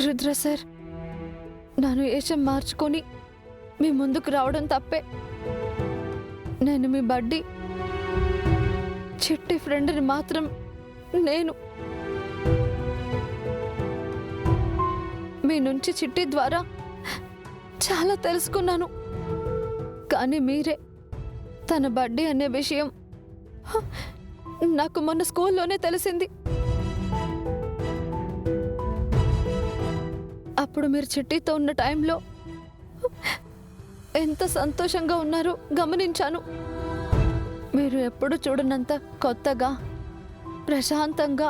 Rudra sir, నేను వేషం మార్చుకొని మీ ముందుకు రావడం తప్పే. నేను మీ బడ్డీ చిట్టి ఫ్రెండ్ని మాత్రం నేను. మీ నుంచి చిట్టి ద్వారా చాలా తెలుసుకున్నాను. కానీ మీరే తన బడ్డీ అనే విషయం నాకు మొన్న స్కూల్లోనే తెలిసింది. అప్పుడు మీరు చిట్టితో ఉన్న టైంలో ఎంత సంతోషంగా ఉన్నారో గమనించాను. మీరు ఎప్పుడు చూడనంత కొత్తగా, ప్రశాంతంగా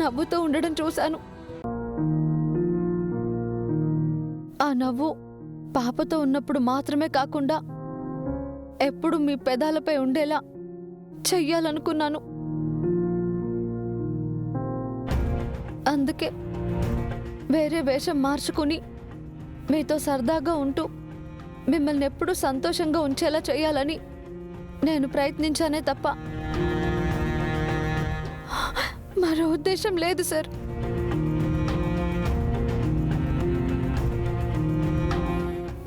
నవ్వుతూ ఉండడం చూశాను. ఆ నవ్వు పాపతో ఉన్నప్పుడు మాత్రమే కాకుండా ఎప్పుడు మీ పెదాలపై ఉండేలా చెయ్యాలనుకున్నాను. అందుకే వేరే వేషం మార్చుకుని మీతో సరదాగా ఉంటూ మిమ్మల్ని ఎప్పుడూ సంతోషంగా ఉంచేలా చేయాలని నేను ప్రయత్నించానే తప్ప మరో ఉద్దేశం లేదు సార్.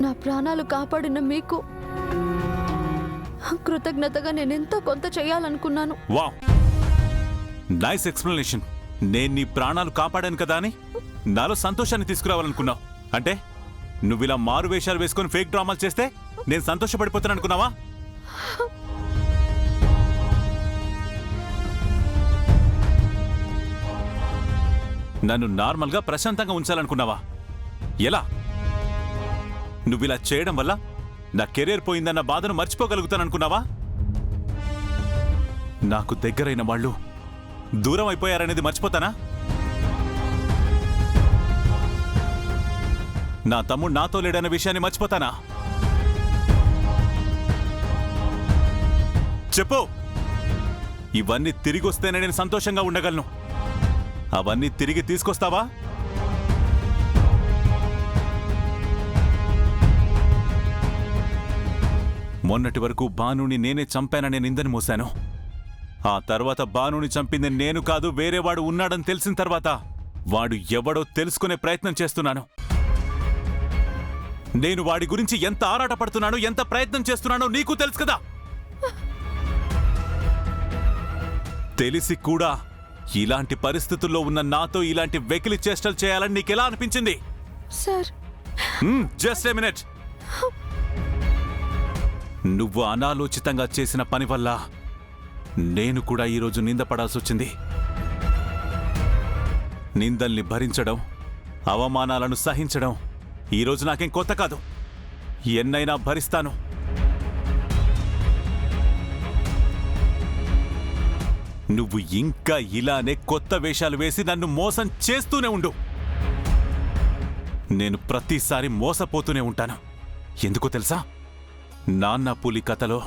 నా ప్రాణాలు కాపాడిన మీకు కృతజ్ఞతగా నేనెంతో కొంత చేయాలనుకున్నాను. Wow, nice explanation. నేను నీ ప్రాణాలు కాపాడాను కదా అని నాలో సంతోషాన్ని తీసుకురావాలనుకున్నావు. అంటే నువ్విలా మారు వేషాలు వేసుకొని ఫేక్ డ్రామాలు చేస్తే నేను సంతోషపడిపోతాను అనుకున్నావా? నన్ను నార్మల్గా ప్రశాంతంగా ఉంచాలనుకున్నావా? ఎలా? నువ్విలా చేయడం వల్ల నా కెరీర్ పోయిందన్న బాధను మర్చిపోగలుగుతాననుకున్నావా? నాకు దగ్గరైన వాళ్ళు దూరం అయిపోయారనేది మర్చిపోతానా? నా తమ్ముడు నాతో లేడన్న విషయాన్ని మర్చిపోతానా? చెప్పు. ఇవన్నీ తిరిగి వస్తేనే నేను సంతోషంగా ఉండగలను. అవన్నీ తిరిగి తీసుకొస్తావా? మొన్నటి వరకు భానుని నేనే చంపానని నిందని మోశాను. ఆ తర్వాత భానుని చంపింది నేను కాదు, వేరేవాడు ఉన్నాడని తెలిసిన తర్వాత వాడు ఎవడో తెలుసుకునే ప్రయత్నం చేస్తున్నాను. నేను వాడి గురించి ఎంత ఆరాటపడుతున్నానో, ఎంత ప్రయత్నం చేస్తున్నానో నీకు తెలుసు కదా. తెలిసి కూడా ఇలాంటి పరిస్థితుల్లో ఉన్న నాతో ఇలాంటి వెకిలి చేష్టలు చేయాలని నీకెలా అనిపించింది? Sir, just a minute. నువ్వు అనాలోచితంగా చేసిన పని వల్ల నేను కూడా ఈరోజు నిందపడాల్సి వచ్చింది. నిందల్ని భరించడం, అవమానాలను సహించడం ఈరోజు నాకేం కొత్త కాదు. ఎన్నైనా భరిస్తాను. నువ్వు ఇంకా ఇలానే కొత్త వేషాలు వేసి నన్ను మోసం చేస్తూనే ఉండు. నేను ప్రతిసారి మోసపోతూనే ఉంటాను. ఎందుకో తెలుసా? నాన్న పులి కథలో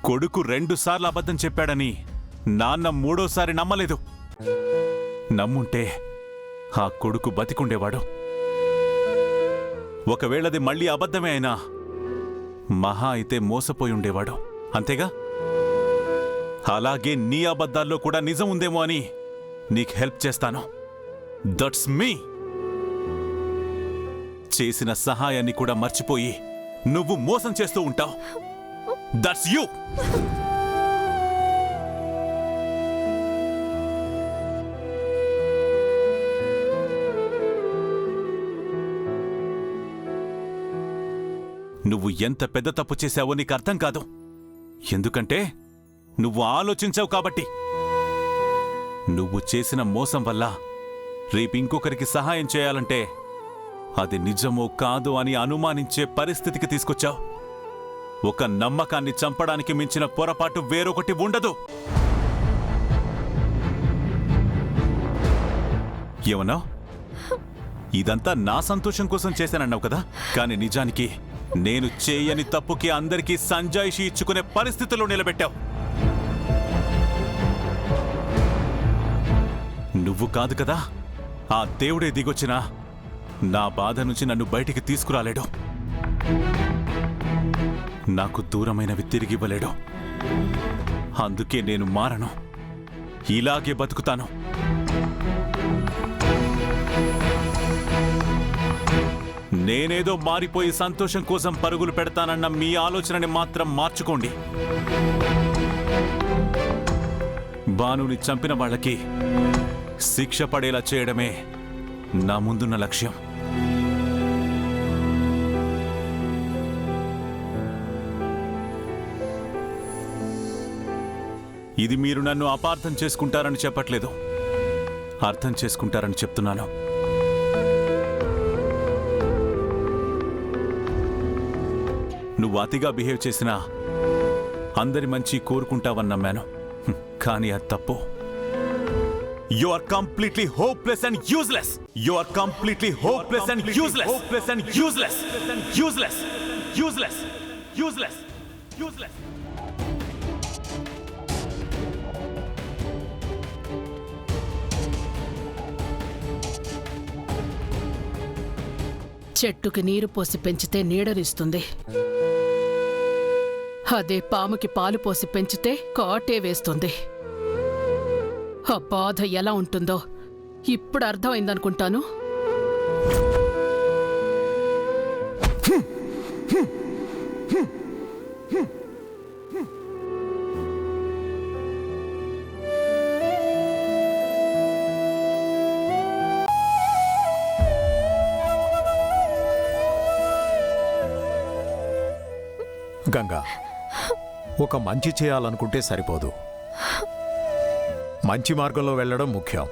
కొడుకు 2 సార్లు అబద్ధం చెప్పాడని నాన్న 3వ సారి నమ్మలేదు. నమ్ముంటే ఆ కొడుకు బతికుండేవాడు. ఒకవేళది మళ్ళీ అబద్ధమే అయినా మహా అయితే మోసపోయి ఉండేవాడు. అంతేగా? అలాగే నీ అబద్ధాల్లో కూడా నిజం ఉందేమో అని నీకు హెల్ప్ చేస్తాను. That's me. చేసిన సహాయాన్ని కూడా మర్చిపోయి నువ్వు మోసం చేస్తూ ఉంటావు. That's you. నువ్వు ఎంత పెద్ద తప్పు చేశావో నీకు అర్థం కాదు. ఎందుకంటే నువ్వు ఆలోచించావు కాబట్టి. నువ్వు చేసిన మోసం వల్ల రేపు ఇంకొకరికి సహాయం చేయాలంటే అది నిజమో కాదో అని అనుమానించే పరిస్థితికి తీసుకొచ్చావు. ఒక నమ్మకాన్ని చంపడానికి మించిన పొరపాటు వేరొకటి ఉండదు. ఏమన్నా? ఇదంతా నా సంతోషం కోసం చేశానన్నావు కదా, కానీ నిజానికి నేను చేయని తప్పుకి అందరికీ సంజాయిషి ఇచ్చుకునే పరిస్థితుల్లో నిలబెట్టావు. నువ్వు కాదు కదా, ఆ దేవుడే దిగొచ్చినా నా బాధ నుంచి నన్ను బయటికి తీసుకురాలేడు. నాకు దూరమైనవి తిరిగివ్వలేడు. అందుకే నేను మారను. ఇలాగే బతుకుతాను. నేనేదో మారిపోయి సంతోషం కోసం పరుగులు పెడతానన్న మీ ఆలోచనని మాత్రం మార్చుకోండి. భానుని చంపిన వాళ్ళకి శిక్ష పడేలా చేయడమే నా ముందున్న లక్ష్యం. ఇది మీరు నన్ను అపార్థం చేసుకుంటారని చెప్పట్లేదు, అర్థం చేసుకుంటారని చెప్తున్నాను. నువ్వు అతిగా బిహేవ్ చేసినా అందరి మంచి కోరుకుంటావని నమ్మాను, కానీ అది తప్పు. You are completely hopeless and useless. You are completely hopeless and useless. Hopeless and useless. Useless. Useless. Useless. Useless. చెట్టుకి నీరు పోసి పెంచితే నీడనిస్తుంది. అదే పాముకి పాలు పోసి పెంచితే కాటే వేస్తుంది. ఆ బాధ ఎలా ఉంటుందో ఇప్పుడు అర్థమైందనుకుంటాను. గంగా, ఒక మంచి చేయాలనుకుంటే సరిపోదు, మంచి మార్గంలో వెళ్ళడం ముఖ్యం.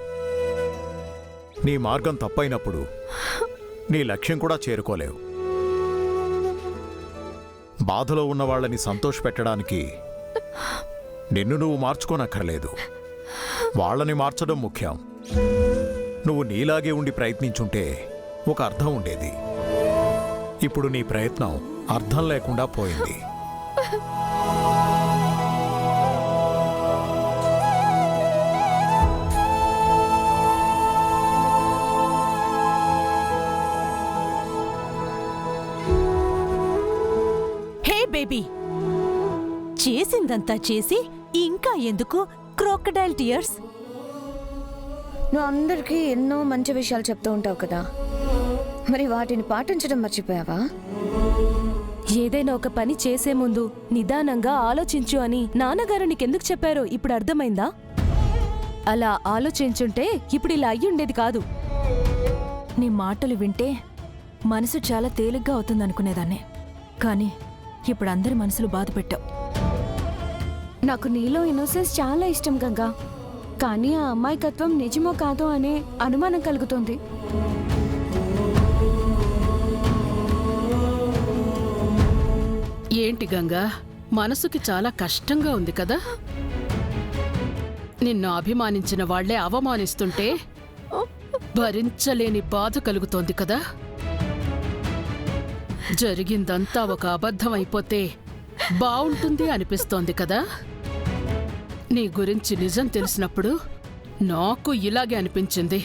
నీ మార్గం తప్పైనప్పుడు నీ లక్ష్యం కూడా చేరుకోలేవు. బాధలో ఉన్న వాళ్ళని సంతోషపెట్టడానికి నిన్ను నువ్వు మార్చుకోనక్కర్లేదు, వాళ్ళని మార్చడం ముఖ్యం. నువ్వు నీలాగే ఉండి ప్రయత్నించుంటే ఒక అర్థం ఉండేది. ఇప్పుడు నీ ప్రయత్నం అర్థం లేకుండా పోయింది. బేబీ, చేసిందంతా చేసి ఇంకా ఎందుకు క్రోకడైల్ టియర్స్? నువ్వు అందరికీ ఎన్నో మంచి విషయాలు చెప్తూ ఉంటావు కదా, మరి వాటిని పాటించడం మర్చిపోయావా? ఏదైనా ఒక పని చేసే ముందు నిదానంగా ఆలోచించు అని నాన్నగారు నీకెందుకు చెప్పారో ఇప్పుడు అర్థమైందా? అలా ఆలోచించుంటే ఇప్పుడు ఇలా అయ్యుండేది కాదు. నీ మాటలు వింటే మనసు చాలా తేలిగ్గా అవుతుందనుకునేదాన్ని, కానీ ఇప్పుడు అందరి మనసులు బాధ పెట్టావు. నాకు నీలో ఇన్నోసెన్స్ చాలా ఇష్టం గంగా, కానీ ఆ అమాయకత్వం నిజమో కాదో అనే అనుమానం కలుగుతుంది. ఏంటి గంగా, మనసుకి చాలా కష్టంగా ఉంది కదా? నిన్ను అభిమానించిన వాళ్లే అవమానిస్తుంటే భరించలేని బాధ కలుగుతోంది కదా? జరిగిందంతా ఒక అబద్ధం అయిపోతే బావుంటుంది అనిపిస్తోంది కదా? నీ గురించి నిజం తెలిసినప్పుడు నాకు ఇలాగే అనిపించింది.